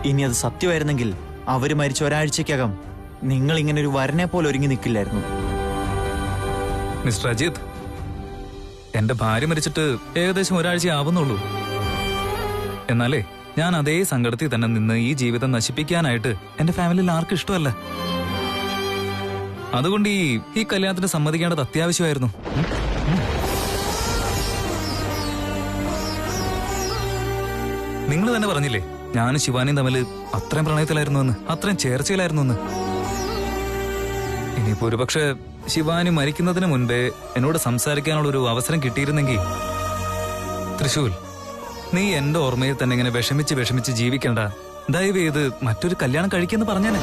ഇനി അത് സത്യമായിരുന്നെങ്കിൽ അവര് മരിച്ച ഒരാഴ്ചക്കകം നിങ്ങൾ ഇങ്ങനെ ഒരു വരനെ പോലെ ഒരുങ്ങി നിൽക്കില്ലായിരുന്നു. മിസ്റ്റർ അജിത്, എന്റെ ഭാര്യ മരിച്ചിട്ട് ഏകദേശം ഒരാഴ്ച ആവുന്നുള്ളൂ. എന്നാലേ ഞാൻ അതേ സങ്കടത്തിൽ തന്നെ നിന്ന് ഈ ജീവിതം നശിപ്പിക്കാനായിട്ട് എന്റെ ഫാമിലിയിൽ ആർക്കും ഇഷ്ടമല്ല. അതുകൊണ്ട് ഈ കല്യാണത്തിന് സമ്മതിക്കേണ്ടത് അത്യാവശ്യമായിരുന്നു. നിങ്ങൾ തന്നെ പറഞ്ഞില്ലേ ഞാനും ശിവാനിയും തമ്മിൽ അത്രയും പ്രണയത്തിലായിരുന്നു എന്ന്, അത്രയും ചേർച്ചയിലായിരുന്നു എന്ന്. ഇനിയിപ്പോ ഒരു പക്ഷെ ശിവാനി മരിക്കുന്നതിന് മുൻപേ എന്നോട് സംസാരിക്കാനുള്ള ഒരു അവസരം കിട്ടിയിരുന്നെങ്കിൽ, തൃശൂൽ, നീ എന്റെ ഓർമ്മയിൽ തന്നെ ഇങ്ങനെ വിഷമിച്ച് ജീവിക്കണ്ട, ദയവ് ചെയ്ത് മറ്റൊരു കല്യാണം കഴിക്കെന്ന് പറഞ്ഞേനെ.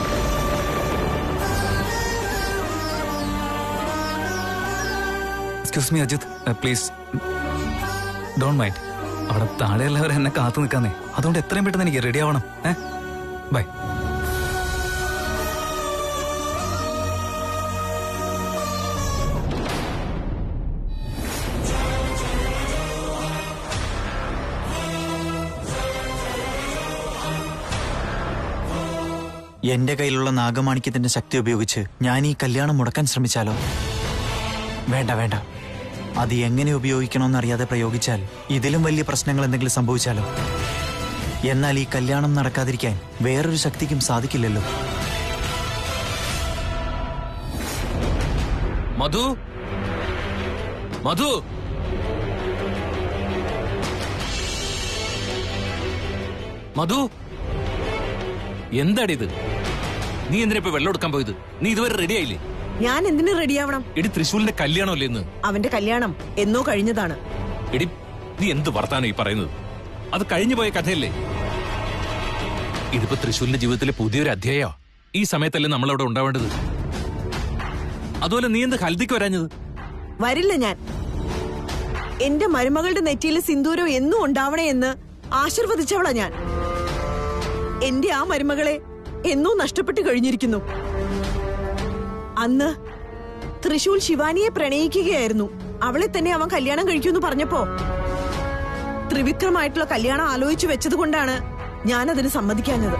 Excuse me Ajith, please don't mind. അവിടെ താഴെയുള്ളവർ എന്നെ കാത്തു നിൽക്കാന്നേ, അതുകൊണ്ട് എത്രയും പെട്ടെന്ന് എനിക്ക് റെഡി ആവണം. ബൈ. എന്റെ കയ്യിലുള്ള നാഗമാണിക്യത്തിന്റെ ശക്തി ഉപയോഗിച്ച് ഞാൻ ഈ കല്യാണം മുടക്കാൻ ശ്രമിച്ചാലോ? വേണ്ട വേണ്ട, അത് എങ്ങനെ ഉപയോഗിക്കണമെന്നറിയാതെ പ്രയോഗിച്ചാൽ ഇതിലും വലിയ പ്രശ്നങ്ങൾ എന്തെങ്കിലും സംഭവിച്ചാലോ? എന്നാൽ ഈ കല്യാണം നടക്കാതിരിക്കാൻ വേറൊരു ശക്തിക്കും സാധിക്കില്ലല്ലോ. മധു, മധു, മധു, എന്താടിത്? നീ എന്തിനാ ഇപ്പൊ വെള്ളം എടുക്കാൻ പോയത്? നീ ഇതുവരെ റെഡി ആയില്ലേ? ഞാൻ എന്തിനു റെഡിയാവണം? എടി, തൃശ്ശൂലിന്റെ കല്യാണമല്ലേ ഇന്ന്? അവന്റെ കല്യാണം എന്നോ കഴിഞ്ഞതാണ്. എടി, നീ എന്ത് വർത്താനം ഈ പറയുന്നത്? അത് കഴിഞ്ഞു പോയ കഥയല്ലേ? ഇതിപ്പോ തൃശ്ശൂലിന്റെ ജീവിതത്തിലെ പുതിയൊരു അധ്യായ. ഈ സമയത്തല്ലേ നമ്മളവിടെ ഉണ്ടാവേണ്ടത്? അതുപോലെ നീ എന്ത് ഹൽദിക്ക് വരാഞ്ഞത്? വരില്ല ഞാൻ. എന്റെ മരുമകളുടെ നെറ്റിയിൽ സിന്ദൂരം എന്നും ഉണ്ടാവണേ എന്ന് ആശീർവദിച്ചവളാ ഞാൻ. എന്റെ ആ മരുമകളെ എന്നോ നഷ്ടപ്പെട്ടു കഴിഞ്ഞിരിക്കുന്നു. അന്ന് തൃശൂൽ ശിവാനിയെ പ്രണയിക്കുകയായിരുന്നു. അവളെ തന്നെ അവൻ കല്യാണം കഴിക്കുമെന്ന് പറഞ്ഞപ്പോ ത്രിവിക്രമായിട്ടുള്ള കല്യാണം ആലോചിച്ചു വെച്ചതുകൊണ്ടാണ് ഞാൻ അതിന് സമ്മതിക്കാഞ്ഞത്.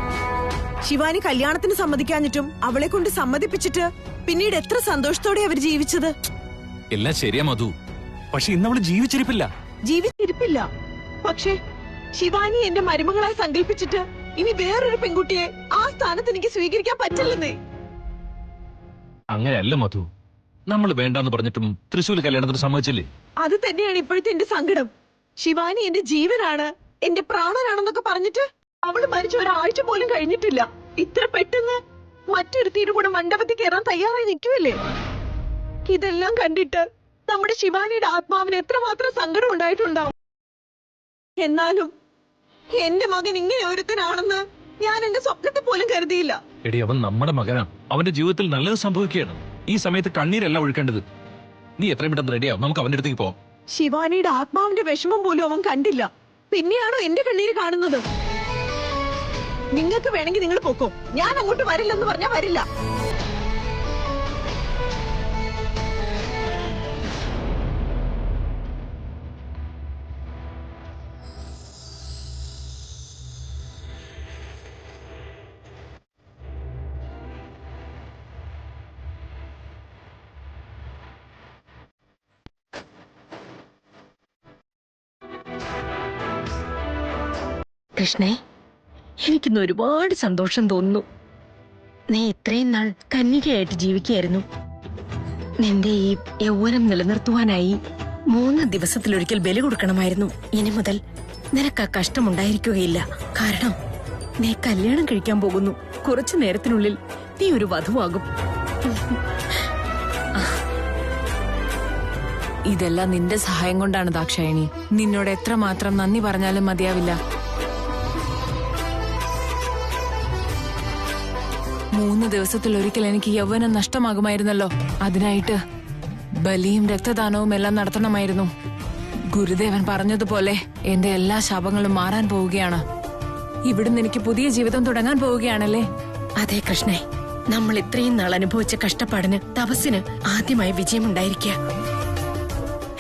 ശിവാനി കല്യാണത്തിന് സമ്മതിക്കാഞ്ഞിട്ടും അവളെ കൊണ്ട് സമ്മതിപ്പിച്ചിട്ട് പിന്നീട് എത്ര സന്തോഷത്തോടെ അവർ ജീവിച്ചത്. എല്ലാം ശരിയാ മധു, പക്ഷെ ഇന്ന് അവള് ജീവിച്ചിരിപ്പില്ല. ജീവിച്ചിരിപ്പില്ല, പക്ഷേ ശിവാനി എന്റെ മരുമകളായി സങ്കല്പിച്ചിട്ട് ഇനി വേറൊരു പെൺകുട്ടിയെ ആ സ്ഥാനത്ത് എനിക്ക് സ്വീകരിക്കാൻ പറ്റില്ലെന്നേ. അങ്ങനെയല്ല മധു, നമ്മൾ വേണ്ടാന്ന് പറഞ്ഞിട്ടും തൃശ്ശൂർ കല്യാണത്തിന് സമ്മതിച്ചില്ലേ? അത് തന്നെയാണ് ഇപ്പോഴത്തെ എന്റെ സങ്കടം. ശിവാനി എന്റെ ജീവനാണ്, എന്റെ പ്രാണനാണെന്നൊക്കെ പറഞ്ഞിട്ട് അവള് മരിച്ച ഒരാഴ്ച പോലും കഴിഞ്ഞിട്ടില്ല. ഇത്ര പെട്ടെന്ന് മറ്റൊരുത്തിയുടെ കൂടെ മണ്ഡപത്തിൽ കയറാൻ തയ്യാറായി നിൽക്കുമല്ലേ? ഇതെല്ലാം കണ്ടിട്ട് നമ്മുടെ ശിവാനിയുടെ ആത്മാവിന് എത്രമാത്രം സങ്കടം ഉണ്ടായിട്ടുണ്ടാവും. എന്നാലും എന്റെ മകൻ ഇങ്ങനെ ഒരുത്തനാണെന്ന് ഞാൻ എന്റെ സ്വപ്നത്തിൽ പോലും കരുതിയില്ല. എടി, അവൻ നമ്മുടെ മകനാണ്. അവന്റെ ജീവിതത്തിൽ നല്ലത് സംഭവിക്കുകയാണ്. ഈ സമയത്ത് കണ്ണീരല്ല ഒഴുക്കേണ്ടത്. നീ എത്രയും പെട്ടെന്ന് റെഡിയാവും, നമുക്ക് അവന്റെ അടുത്തേക്ക് പോവാം. ശിവാനിയുടെ ആത്മാവിന്റെ വിഷമം പോലും അവൻ കണ്ടില്ല, പിന്നെയാണോ എന്റെ കണ്ണീര് കാണുന്നത്? നിങ്ങൾക്ക് വേണമെങ്കിൽ നിങ്ങൾ പോക്കോ, ഞാൻ അങ്ങോട്ട് വരില്ലെന്ന് പറഞ്ഞാൽ വരില്ല. കൃഷ്ണേ, എനിക്കിന്ന് ഒരുപാട് സന്തോഷം തോന്നുന്നു. നീ ഇത്രയും നാൾ കന്യകയായിട്ട് ജീവിക്കുകയായിരുന്നു. നിന്റെ ഈ യൗവനം നിലനിർത്തുവാനായി 3 ദിവസത്തിലൊരിക്കൽ ബലി കൊടുക്കണമായിരുന്നു. ഇനി മുതൽ നിനക്ക് ആ കഷ്ടമുണ്ടായിരിക്കുകയില്ല. കാരണം നീ കല്യാണം കഴിക്കാൻ പോകുന്നു. കുറച്ചു നേരത്തിനുള്ളിൽ നീ ഒരു വധുവാകും. ഇതെല്ലാം നിന്റെ സഹായം കൊണ്ടാണ് ദാക്ഷായണി. നിന്നോട് എത്രമാത്രം നന്ദി പറഞ്ഞാലും മതിയാവില്ല. 3 ദിവസത്തിലൊരിക്കൽ എനിക്ക് യൗവനം നഷ്ടമാകുമായിരുന്നല്ലോ. അതിനായിട്ട് ബലിയും രക്തദാനവും എല്ലാം നടത്തണമായിരുന്നു. ഗുരുദേവൻ പറഞ്ഞതുപോലെ എന്റെ എല്ലാ ശാപങ്ങളും മാറാൻ പോവുകയാണ്. ഇവിടുന്ന് എനിക്ക് പുതിയ ജീവിതം തുടങ്ങാൻ പോവുകയാണല്ലേ? അതെ കൃഷ്ണേ, നമ്മൾ ഇത്രയും നാൾ അനുഭവിച്ച കഷ്ടപ്പാടിന്, തപസ്സിന് ആദ്യമായി വിജയമുണ്ടായിരിക്കുക.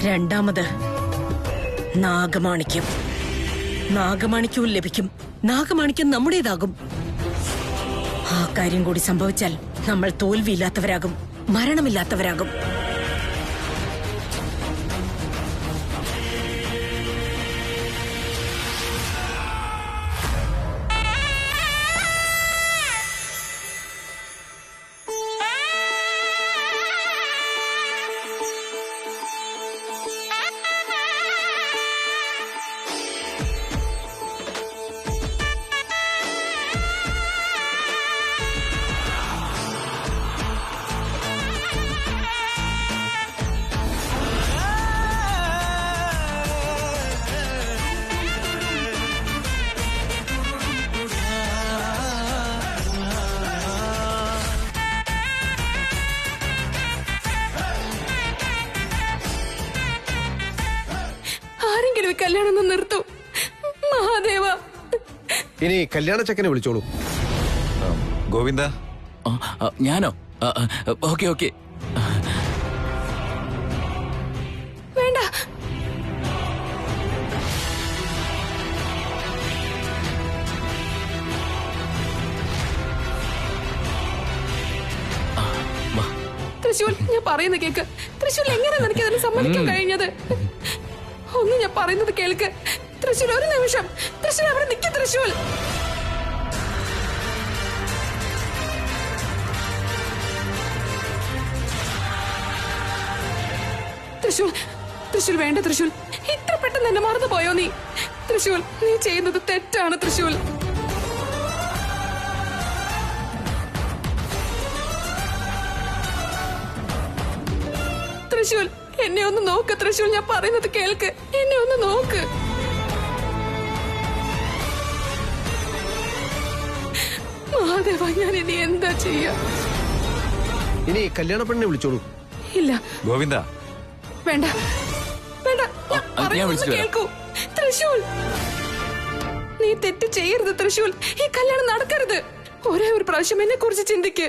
രണ്ടാമത് നാഗമാണിക്യം. നാഗമാണിക്യവും ലഭിക്കും. നാഗമാണിക്യം നമ്മുടേതാകും. ആ കാര്യം കൂടി സംഭവിച്ചാൽ നമ്മൾ തോൽവിയില്ലാത്തവരാകും, മരണമില്ലാത്തവരാകും. ആരെങ്കിലും ഈ കല്യാണം ഒന്ന് നിർത്തൂ മഹാദേവ. ഇനി കല്യാണ ചെക്കനെ വിളിച്ചോളൂ. ഗോവിന്ദ. ഞാനോ? Okay okay. വേണ്ട. തൃശൂൽ, ഞാൻ പറയുന്നത് കേക്ക്. തൃശൂൽ, എങ്ങനെ നിനക്ക് അതിന് സമ്മതിക്കാൻ കഴിഞ്ഞത്? ഒന്ന് ഞാൻ പറയുന്നത് കേൾക്ക്. തൃശൂൽ, ഒരു നിമിഷം. തൃശൂൽ, അവിടെ നിൽക്ക. തൃശൂൽ, തൃശൂൽ, തൃശൂൽ, വേണ്ട തൃശൂൽ. ഇത്ര പെട്ടെന്ന് എന്നെ മറന്നു പോയോ നീ? തൃശൂൽ, നീ ചെയ്യുന്നത് തെറ്റാണ്. തൃശൂൽ, തൃശൂൽ, എന്നെ ഒന്ന് നോക്ക്. തൃശൂൽ, ഞാൻ പറയുന്നത് കേൾക്ക്. എന്നെ ഒന്ന് നോക്ക്. മഹാദേവ, ഞാൻ ഇനി എന്താ ചെയ്യാ? ഇനി കല്യാണ പെണ്ണിനെ വിളിച്ചോളൂ. ഇല്ല, ഗോവിന്ദ. വേണ്ട, വേണ്ട. ഞാൻ ഞാൻ പറയുന്നത് വിളിച്ചിട്ട് വരാം. കേൾക്കൂ. തൃശൂൽ, നീ തെറ്റ് ചെയ്യരുത്. തൃശൂൽ, ഈ കല്യാണം നടക്കരുത്. ഒരേ ഒരു പ്രാവശ്യം എന്നെ കുറിച്ച് ചിന്തിക്ക്.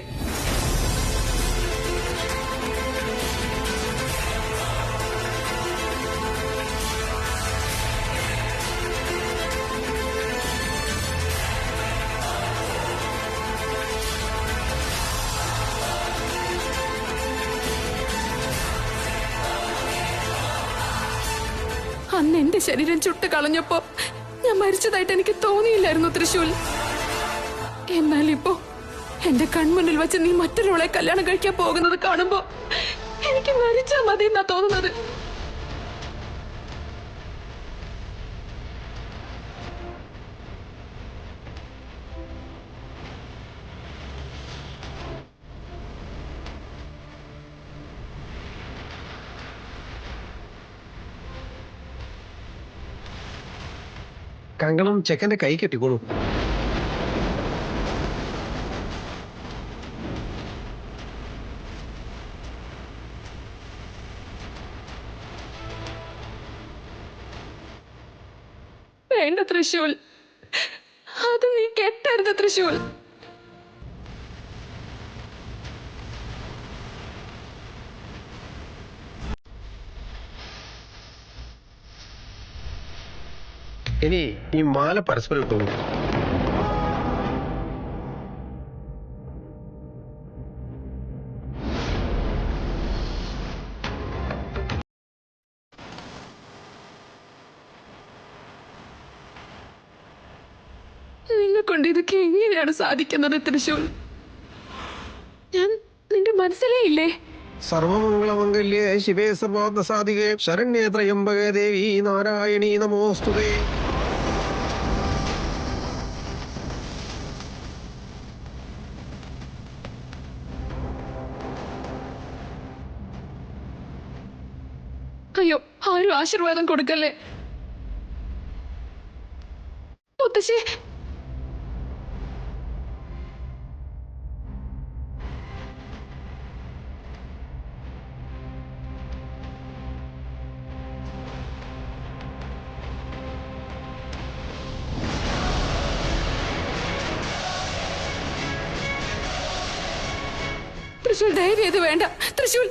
അന്ന് എന്റെ ശരീരം ചുട്ട് കളഞ്ഞപ്പോ ഞാൻ മരിച്ചതായിട്ട് എനിക്ക് തോന്നിയില്ലായിരുന്നു തൃശൂൽ. എന്നാൽ ഇപ്പോ എന്റെ കൺമുന്നിൽ വെച്ച് നീ മറ്റൊരാളെ കല്യാണം കഴിക്കാൻ പോകുന്നത് കാണുമ്പോ എനിക്ക് മരിച്ചാ മതി എന്നാ തോന്നുന്നത്. കങ്കണം ചെക്കന്റെ കൈ കെട്ടിക്കോളൂ. വേണ്ട തൃശൂൽ, അത് നീ കെട്ടരുത് തൃശൂൽ. ഇനി ഈ മാല പരസ്പരം ഇട്ടോളൂ. നിന്നെ കൊണ്ട് ഇതൊക്കെ എങ്ങനെയാണ് സാധിക്കുന്നത് തൃശൂൽ? ഞാൻ നിന്റെ മനസ്സിലേ ഇല്ലേ? സർവമംഗളമംഗല്യേ ശിവേ സർവാർത്ഥസാധികേ ശരണ്യേ ത്രയംബകേ ദേവി നാരായണീ നമോസ്തുതേ. അയ്യോ, ആരും ആശീർവാദം കൊടുക്കല്ലേ മുത്തശ്ശി. തൃശൂൽ, ദയവ് ചെയ്ത് വേണ്ട. തൃശൂൽ,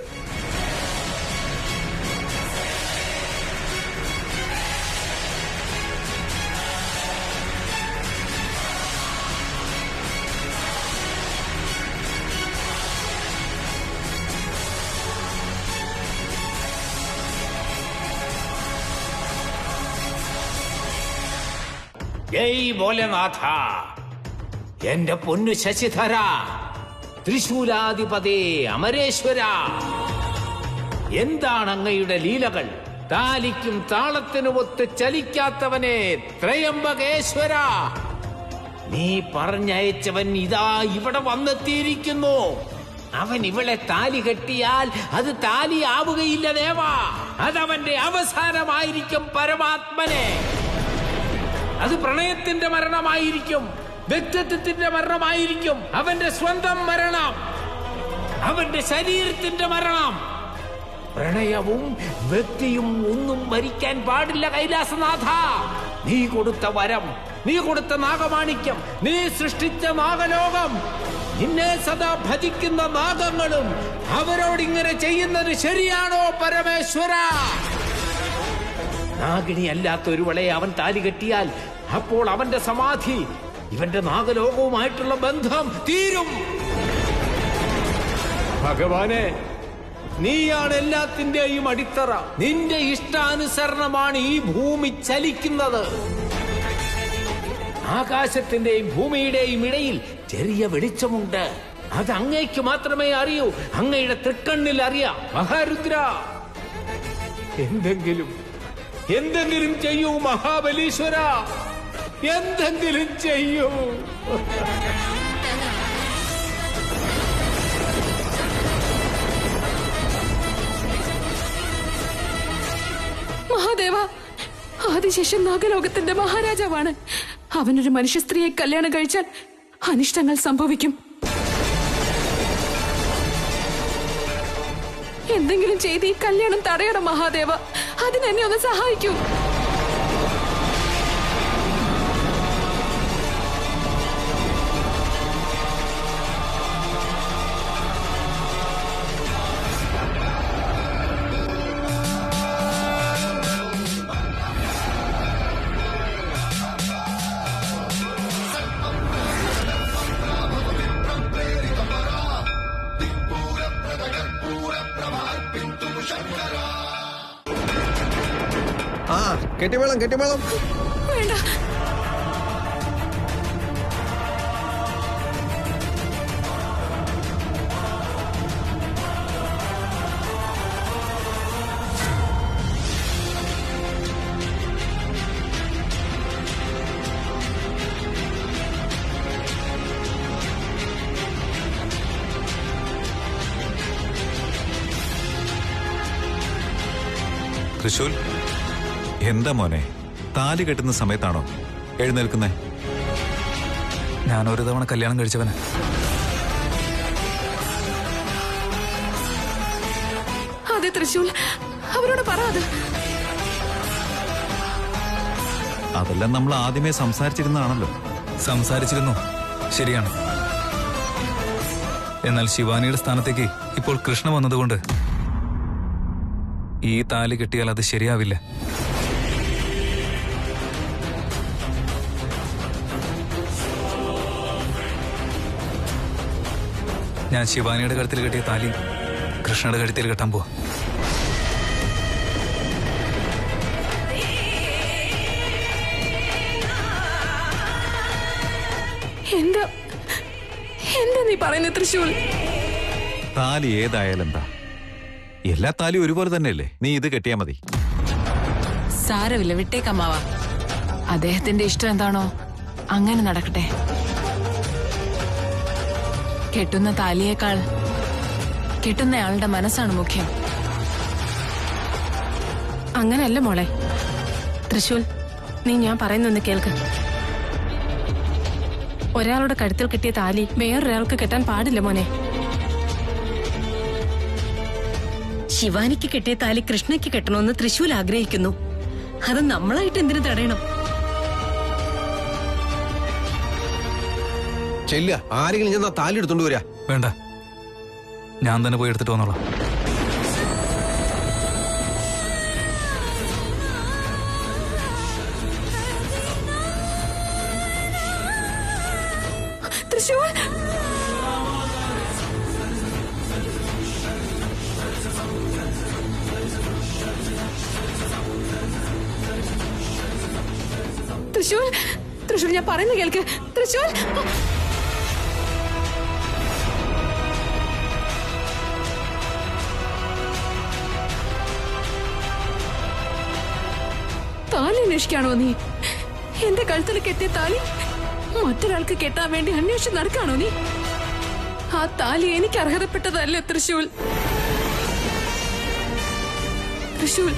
ജയ് ഭോലെനാഥ. എന്റെ പൊന്നു ശശിധര, ത്രിശൂലാധിപതേ അമരേശ്വര, എന്താണ് അങ്ങയുടെ ലീലകൾ? താലിക്കും താളത്തിനുമൊത്ത് ചലിക്കാത്തവനെ ത്രയംബകേശ്വര, നീ പറഞ്ഞയച്ചവൻ ഇതാ ഇവിടെ വന്നെത്തിയിരിക്കുന്നു. അവൻ ഇവളെ താലി കെട്ടിയാൽ അത് താലിയാവുകയില്ല ദേവാ, അതവന്റെ അവസാനമായിരിക്കും പരമാത്മനെ. അത് പ്രണയത്തിന്റെ മരണമായിരിക്കും, വ്യക്തിത്വത്തിന്റെ മരണമായിരിക്കും, അവന്റെ സ്വന്തം മരണം, അവന്റെ ശരീരത്തിന്റെ മരണം. പ്രണയവും വ്യക്തിയും ഒന്നും മരിക്കാൻ പാടില്ല കൈലാസനാഥ. നീ കൊടുത്ത വരം, നീ കൊടുത്ത നാഗമാണിക്യം, നീ സൃഷ്ടിച്ച നാഗലോകം, നിന്നെ സദാ ഭജിക്കുന്ന നാഗങ്ങളും അവരോടിങ്ങനെ ചെയ്യുന്നത് ശരിയാണോ പരമേശ്വര? നാഗിണി അല്ലാത്തൊരുവളെ അവൻ താലി കെട്ടിയാൽ അപ്പോൾ അവന്റെ സമാധി, ഇവന്റെ നാഗലോകവുമായിട്ടുള്ള ബന്ധം തീരും. ഭഗവാനെ, നീയാണ് എല്ലാത്തിന്റെയും അടിത്തറ. നിന്റെ ഇഷ്ടാനുസരണമാണ് ഈ ഭൂമി ചലിക്കുന്നത്. ആകാശത്തിന്റെയും ഭൂമിയുടെയും ഇടയിൽ ചെറിയ വെളിച്ചമുണ്ട്. അത് അങ്ങയ്ക്ക് മാത്രമേ അറിയൂ, അങ്ങയുടെ തൃക്കണ്ണിൽ അറിയാം. മഹാരുദ്ര, എന്തെങ്കിലും ചെയ്യൂ മഹാബലീശ്വര, എന്തെങ്കിലും ചെയ്യൂ. മഹാദേവ, ആദിശേഷൻ നാഗലോകത്തിന്റെ മഹാരാജാവാണ്. അവനൊരു മനുഷ്യ സ്ത്രീയെ കല്യാണം കഴിച്ചാൽ അനിഷ്ടങ്ങൾ സംഭവിക്കും. എന്തെങ്കിലും ചെയ്ത് ഈ കല്യാണം തടയണം മഹാദേവ. അതിനെന്നെ ഒന്ന് സഹായിക്കൂ. ആ കെട്ടിമേളം കെട്ടിമേളം. വേണ്ട, തൃശൂൽ, എന്താ മോനെ, താലി കെട്ടുന്ന സമയത്താണോ എഴുന്നേൽക്കുന്നേ? ഞാൻ ഒരു തവണ കല്യാണം കഴിച്ചവന്. അതെ തൃശൂൽ, അവരോട് പറ. അതെല്ലാം നമ്മൾ ആദ്യമേ സംസാരിച്ചിരുന്നതാണല്ലോ. സംസാരിച്ചിരുന്നു, ശരിയാണ്. എന്നാൽ ശിവാനിയുടെ സ്ഥാനത്തേക്ക് ഇപ്പോൾ കൃഷ്ണ വന്നതുകൊണ്ട് ഈ താലി കെട്ടിയാൽ അത് ശരിയാവില്ല. ഞാൻ ശിവാനിയുടെ കഴുത്തിൽ കെട്ടിയ താലി കൃഷ്ണയുടെ കഴുത്തിൽ കെട്ടാൻ പോവാ. എന്താ നീ പറയുന്നത് തൃശൂൽ? താലി ഏതായാലും എന്താ, എല്ലാ താലിയും ഒരുപോലെ തന്നെയല്ലേ. നീ ഇത് കെട്ടിയാ മതി. സാരമില്ല, വിട്ടേക്കമ്മാവ. അദ്ദേഹത്തിന്റെ ഇഷ്ടം എന്താണോ അങ്ങനെ നടക്കട്ടെ. കെട്ടുന്ന താലിയേക്കാൾ കെട്ടുന്നയാളുടെ മനസ്സാണ് മുഖ്യം. അങ്ങനെയല്ല മോളെ. തൃശൂൽ, നീ ഞാൻ പറയുന്നൊന്ന് കേൾക്ക്. ഒരാളുടെ കഴുത്തിൽ കിട്ടിയ താലി വേറൊരാൾക്ക് കെട്ടാൻ പാടില്ല മോനെ. ശിവാനിക്ക് കെട്ടിയ താലി കൃഷ്ണയ്ക്ക് കെട്ടണമെന്ന് തൃശൂൽ ആഗ്രഹിക്കുന്നു. അത് നമ്മളായിട്ട് എന്തിനു തടയണം? ചെല്ല, ആരെങ്കിലും ഞാൻ താലി എടുത്തോണ്ട് വരാ. വേണ്ട, ഞാൻ തന്നെ പോയി എടുത്തിട്ട് വന്നോളാം. തൃശൂൽ, തൃശൂൽ, തൃശൂൽ ഞാൻ പറയുന്നത് കേൾക്ക്. തൃശൂൽ, താലി അന്വേഷിക്കാണോ നീ? എന്റെ കഴുത്തിൽ കെട്ടിയ താലി മറ്റൊരാൾക്ക് കെട്ടാൻ വേണ്ടി അന്വേഷിച്ച് നടക്കാണോ നീ? ആ താലി എനിക്ക് അർഹതപ്പെട്ടതല്ലേ തൃശൂൽ. തൃശൂൽ,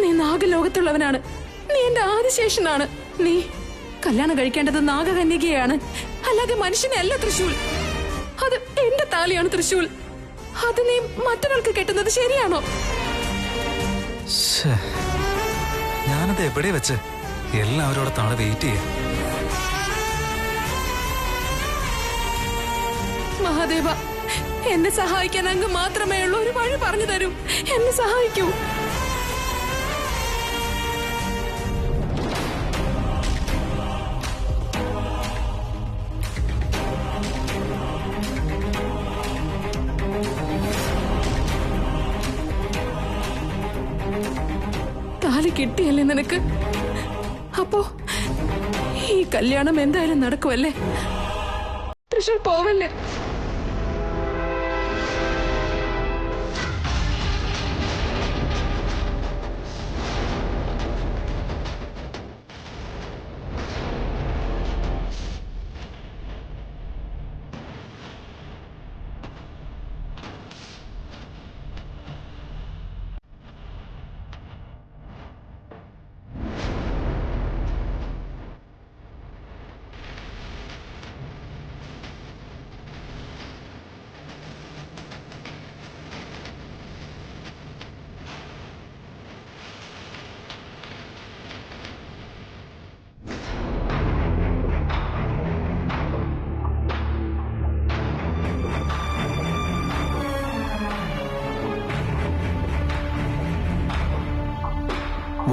നീ നാഗലോകത്തുള്ളവനാണ്. നീ എന്റെ ആദിശേഷനാണ്. നീ കല്യാണം കഴിക്കേണ്ടത് നാഗകന്യകയാണ്, അല്ലാതെ മനുഷ്യനെ അല്ല തൃശൂൽ. അത് എന്റെ താലിയാണ് തൃശൂൽ. അത് നീ മറ്റൊരാൾക്ക് കെട്ടുന്നത് ശരിയാണോ? ഞാനത് എവിടെ വെച്ച് എല്ലാവരോടെ താഴെ വെയിറ്റ് ചെയ്യാം. മഹാദേവ, എന്നെ സഹായിക്കാൻ അങ്ങ് മാത്രമേ ഉള്ളൂ. ഒരു വഴി പറഞ്ഞു തരൂ, എന്നെ സഹായിക്കൂ. താലി കിട്ടിയല്ലേ നിനക്ക്? അപ്പോ ഈ കല്യാണം എന്തായാലും നടക്കുമല്ലേ? തൃശ്ശൂർ പോവല്ലേ?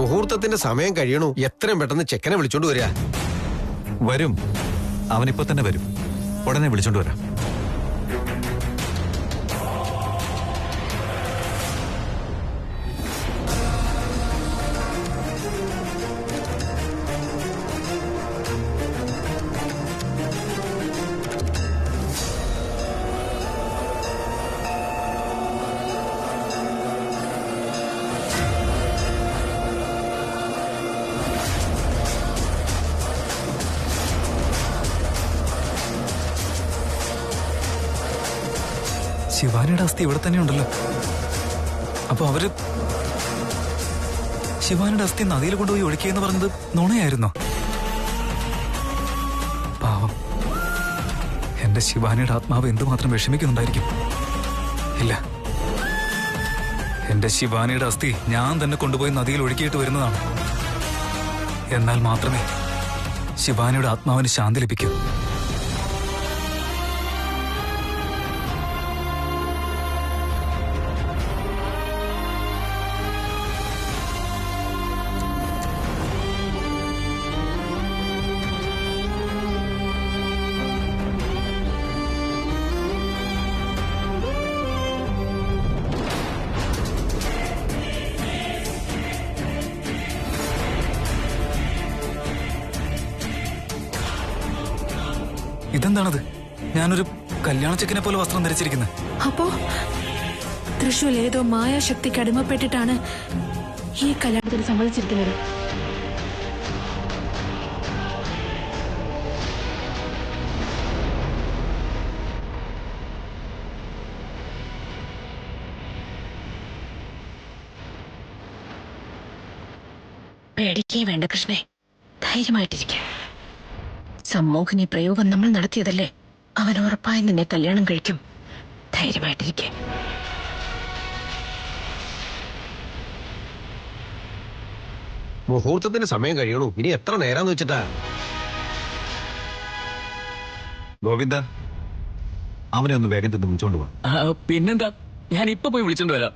മുഹൂർത്തത്തിന്റെ സമയം കഴിയണു. എത്രയും പെട്ടെന്ന് ചെക്കനെ വിളിച്ചോണ്ട് വരിക. വരും, അവനിപ്പോ തന്നെ വരും. ഉടനെ വിളിച്ചോണ്ട് വരാം. ശിവാനിയുടെ അസ്ഥി ഇവിടെ തന്നെ ഉണ്ടല്ലോ. അപ്പൊ അവര് ശിവാനിയുടെ അസ്ഥി നദിയിൽ കൊണ്ടുപോയി ഒഴുക്കിയെന്ന് പറഞ്ഞത് നുണയായിരുന്നോ? പാവം, എന്റെ ശിവാനിയുടെ ആത്മാവ് എന്തുമാത്രം വിഷമിക്കുന്നുണ്ടായിരിക്കും. ഇല്ല, എന്റെ ശിവാനിയുടെ അസ്ഥി ഞാൻ തന്നെ കൊണ്ടുപോയി നദിയിൽ ഒഴുക്കിയിട്ട് വരുന്നതാണ്. എന്നാൽ മാത്രമേ ശിവാനിയുടെ ആത്മാവിന് ശാന്തി ലഭിക്കൂ. ഇതെന്താണത്? ഞാനൊരു കല്യാണ ചെക്കനെ പോലെ വസ്ത്രം ധരിച്ചിരിക്കുന്നത്. അപ്പോ തൃശ്ശൂൽ ഏതോ മായാശക്തിക്ക് അടിമപ്പെട്ടിട്ടാണ് ഈ കല്യാണത്തിന് സമ്മതിച്ചിരിക്കുന്നത്. പേടിക്കേ വേണ്ട കൃഷ്ണേ, ധൈര്യമായിട്ടിരിക്കെ. സമ്മോഹിനി പ്രയോഗം നമ്മൾ നടത്തിയതല്ലേ, അവൻ ഉറപ്പായി നിന്നെ കല്യാണം കഴിക്കും. ധൈര്യമായിട്ടിരിക്കെ. മുഹൂർത്തത്തിന് സമയം കഴിയണു. ഇനി എത്ര നേരാന്ന് വെച്ചിട്ടാ? ഗോവിന്ദ, അവനെ ഒന്ന് വേഗം ചെന്ന് വിളിച്ചോണ്ട് പോവാ. പിന്നെന്താ, ഞാൻ ഇപ്പൊ പോയി വിളിച്ചോണ്ട് വരാം.